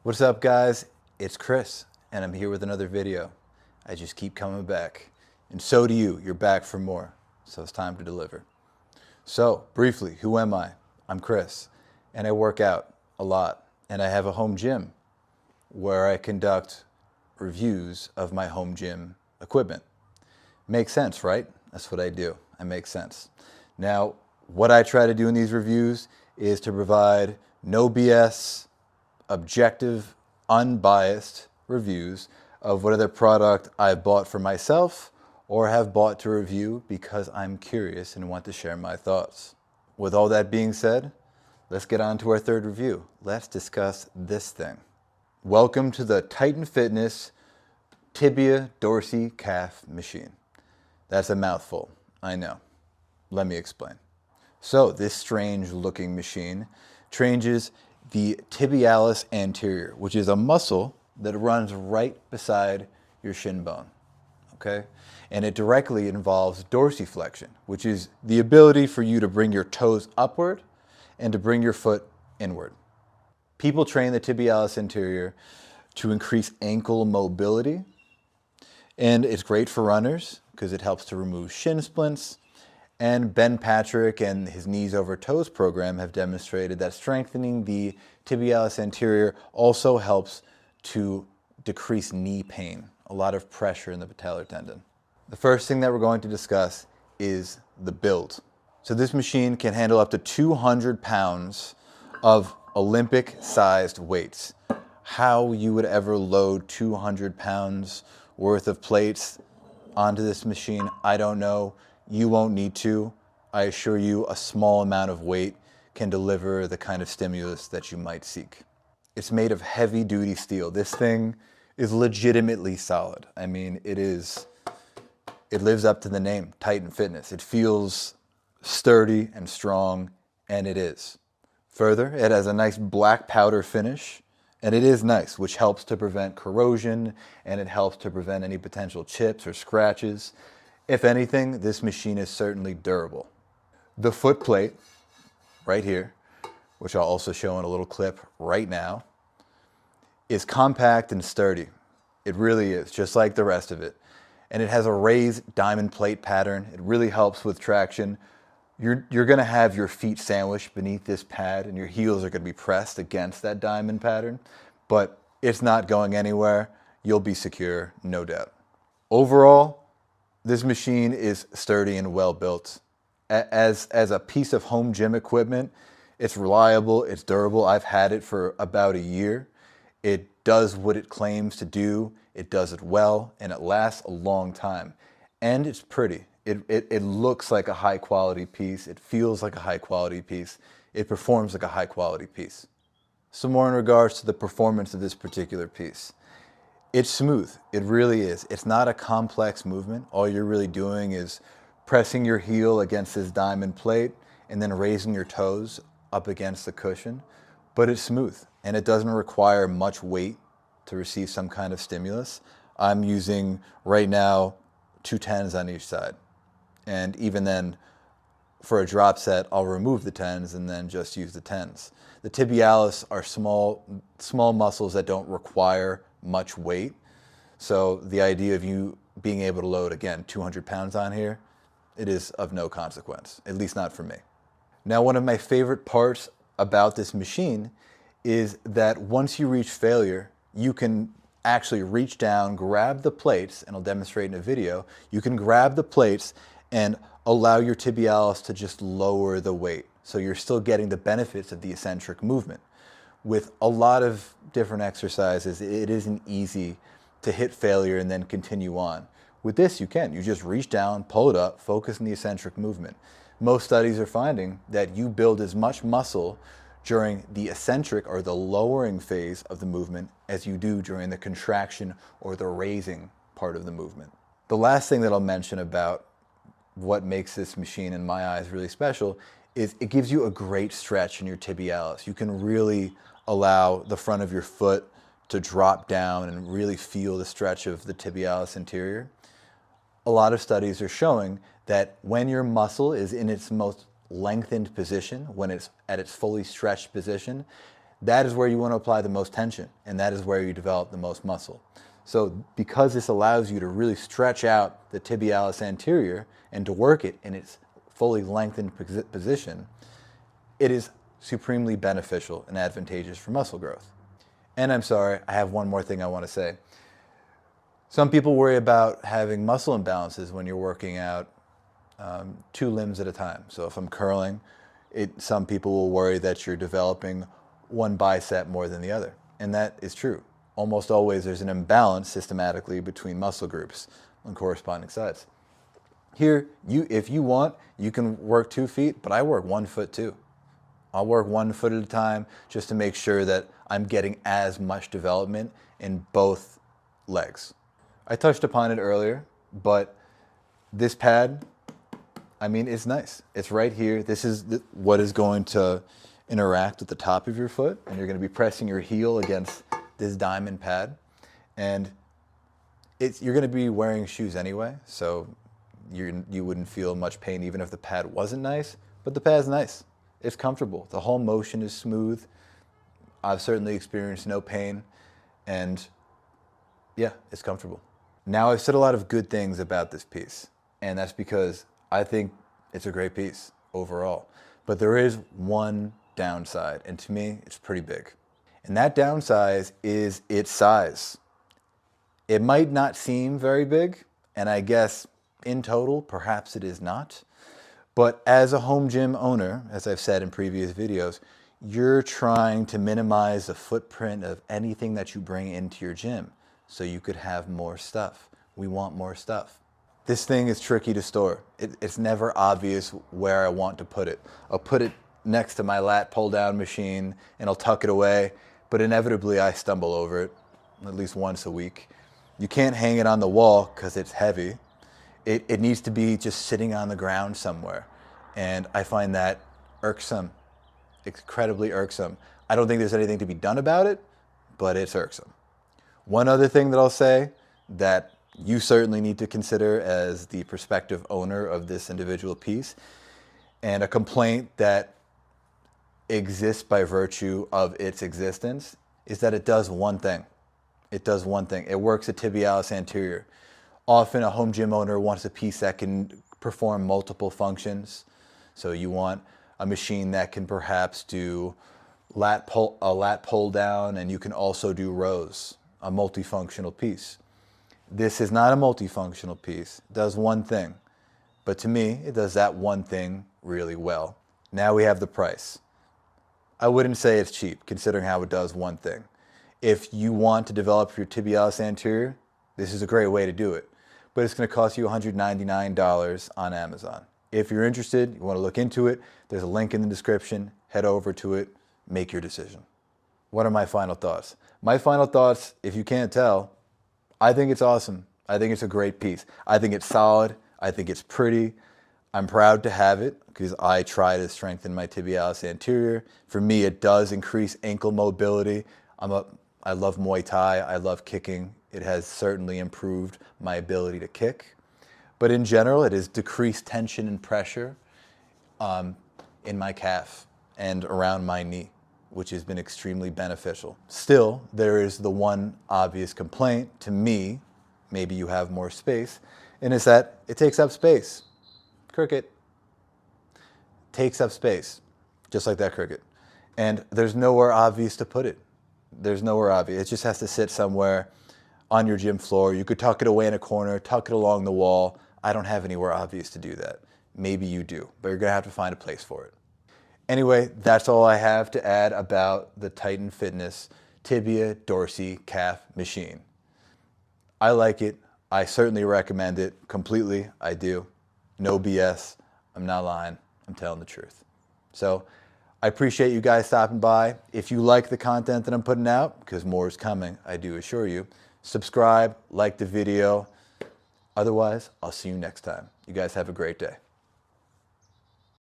What's up, guys? It's Chris, and I'm here with another video. I just keep coming back. And so do you. You're back for more. So it's time to deliver. So, briefly, who am I? I'm Chris, and I work out a lot. And I have a home gym where I conduct reviews of my home gym equipment. Makes sense, right? That's what I do. I make sense. Now, what I try to do in these reviews is to provide no BS, objective, unbiased reviews of whatever product I've bought for myself or have bought to review because I'm curious and want to share my thoughts. With all that being said, let's get on to our third review. Let's discuss this thing. Welcome to the Titan Fitness Tibia Dorsi calf machine. That's a mouthful, I know. Let me explain. So this strange looking machine changes the tibialis anterior, which is a muscle that runs right beside your shin bone, okay? And it directly involves dorsiflexion, which is the ability for you to bring your toes upward and to bring your foot inward. People train the tibialis anterior to increase ankle mobility, and it's great for runners because it helps to remove shin splints. And Ben Patrick and his Knees Over Toes program have demonstrated that strengthening the tibialis anterior also helps to decrease knee pain, a lot of pressure in the patellar tendon. The first thing that we're going to discuss is the build. So this machine can handle up to 200 pounds of Olympic-sized weights. How you would ever load 200 pounds worth of plates onto this machine, I don't know. You won't need to. I assure you a small amount of weight can deliver the kind of stimulus that you might seek. It's made of heavy duty steel. This thing is legitimately solid. I mean, it lives up to the name, Titan Fitness. It feels sturdy and strong, and it is. Further, it has a nice black powder finish, and it is nice, which helps to prevent corrosion, and it helps to prevent any potential chips or scratches. If anything, this machine is certainly durable. The foot plate, right here, which I'll also show in a little clip right now, is compact and sturdy. It really is, just like the rest of it. And it has a raised diamond plate pattern. It really helps with traction. You're gonna have your feet sandwiched beneath this pad and your heels are gonna be pressed against that diamond pattern, but it's not going anywhere. You'll be secure, no doubt. Overall, this machine is sturdy and well built. As a piece of home gym equipment, it's reliable, it's durable. I've had it for about a year. It does what it claims to do, it does it well, and it lasts a long time. And it's pretty. It looks like a high quality piece, it feels like a high quality piece, it performs like a high quality piece. Some more in regards to the performance of this particular piece. It's smooth, it really is. It's not a complex movement. All you're really doing is pressing your heel against this diamond plate and then raising your toes up against the cushion. But it's smooth and it doesn't require much weight to receive some kind of stimulus. I'm using right now 2 10s on each side. And even then, for a drop set, I'll remove the 10s and then just use the 10s. The tibialis are small muscles that don't require much weight. So the idea of you being able to load, again, 200 pounds on here, it is of no consequence, at least not for me. Now, one of my favorite parts about this machine is that once you reach failure, you can actually reach down, grab the plates, and I'll demonstrate in a video, you can grab the plates and allow your tibialis to just lower the weight. So you're still getting the benefits of the eccentric movement. With a lot of different exercises, it isn't easy to hit failure and then continue on. With this, you can. You just reach down, pull it up, focus on the eccentric movement. Most studies are finding that you build as much muscle during the eccentric or the lowering phase of the movement as you do during the contraction or the raising part of the movement. The last thing that I'll mention about what makes this machine, in my eyes, really special is it gives you a great stretch in your tibialis. You can really allow the front of your foot to drop down and really feel the stretch of the tibialis anterior. A lot of studies are showing that when your muscle is in its most lengthened position, when it's at its fully stretched position, that is where you want to apply the most tension, and that is where you develop the most muscle. So because this allows you to really stretch out the tibialis anterior and to work it in its fully lengthened position, it is supremely beneficial and advantageous for muscle growth. And I'm sorry, I have one more thing I want to say. Some people worry about having muscle imbalances when you're working out 2 limbs at a time. So if I'm curling, some people will worry that you're developing one bicep more than the other. And that is true. Almost always there's an imbalance systematically between muscle groups on corresponding sides. Here, if you want, you can work 2 feet, but I work 1 foot too. I'll work 1 foot at a time just to make sure that I'm getting as much development in both legs. I touched upon it earlier, but this pad, I mean, it's nice. It's right here. This is what is going to interact with the top of your foot, and you're going to be pressing your heel against this diamond pad. And you're going to be wearing shoes anyway, so you wouldn't feel much pain even if the pad wasn't nice, but the pad's nice. It's comfortable. The whole motion is smooth. I've certainly experienced no pain, and yeah, it's comfortable. Now, I've said a lot of good things about this piece, and that's because I think it's a great piece overall. But there is one downside, and to me, it's pretty big. And that downside is its size. It might not seem very big, and I guess in total, perhaps it is not. But as a home gym owner, as I've said in previous videos, you're trying to minimize the footprint of anything that you bring into your gym so you could have more stuff. We want more stuff. This thing is tricky to store. It's never obvious where I want to put it. I'll put it next to my lat pull down machine and I'll tuck it away, but inevitably I stumble over it at least once a week. You can't hang it on the wall because it's heavy. It needs to be just sitting on the ground somewhere. And I find that irksome, incredibly irksome. I don't think there's anything to be done about it, but it's irksome. One other thing that I'll say that you certainly need to consider as the prospective owner of this individual piece, and a complaint that exists by virtue of its existence, is that it does one thing. It does one thing. It works at tibialis anterior. Often a home gym owner wants a piece that can perform multiple functions. So you want a machine that can perhaps do a lat pull down, and you can also do rows, a multifunctional piece. This is not a multifunctional piece. It does one thing. But to me, it does that one thing really well. Now we have the price. I wouldn't say it's cheap, considering how it does one thing. If you want to develop your tibialis anterior, this is a great way to do it. But it's going to cost you $199 on Amazon. If you're interested, you want to look into it, there's a link in the description. Head over to it, make your decision. What are my final thoughts? My final thoughts, if you can't tell, I think it's awesome. I think it's a great piece. I think it's solid. I think it's pretty. I'm proud to have it because I try to strengthen my tibialis anterior. For me, it does increase ankle mobility. I love Muay Thai. I love kicking. It has certainly improved my ability to kick. But in general, it has decreased tension and pressure in my calf and around my knee, which has been extremely beneficial. Still, there is the one obvious complaint to me, maybe you have more space, and it's that it takes up space. Cricket takes up space, just like that cricket. And there's nowhere obvious to put it. There's nowhere obvious. It just has to sit somewhere on your gym floor. You could tuck it away in a corner, tuck it along the wall. I don't have anywhere obvious to do that. Maybe you do, but you're gonna have to find a place for it. Anyway, that's all I have to add about the Titan Fitness Tibia Dorsi calf machine. I like it. I certainly recommend it completely. I do. No BS. I'm not lying. I'm telling the truth. So I appreciate you guys stopping by. If you like the content that I'm putting out, because more is coming, I do assure you, subscribe, like the video. Otherwise, I'll see you next time. You guys have a great day.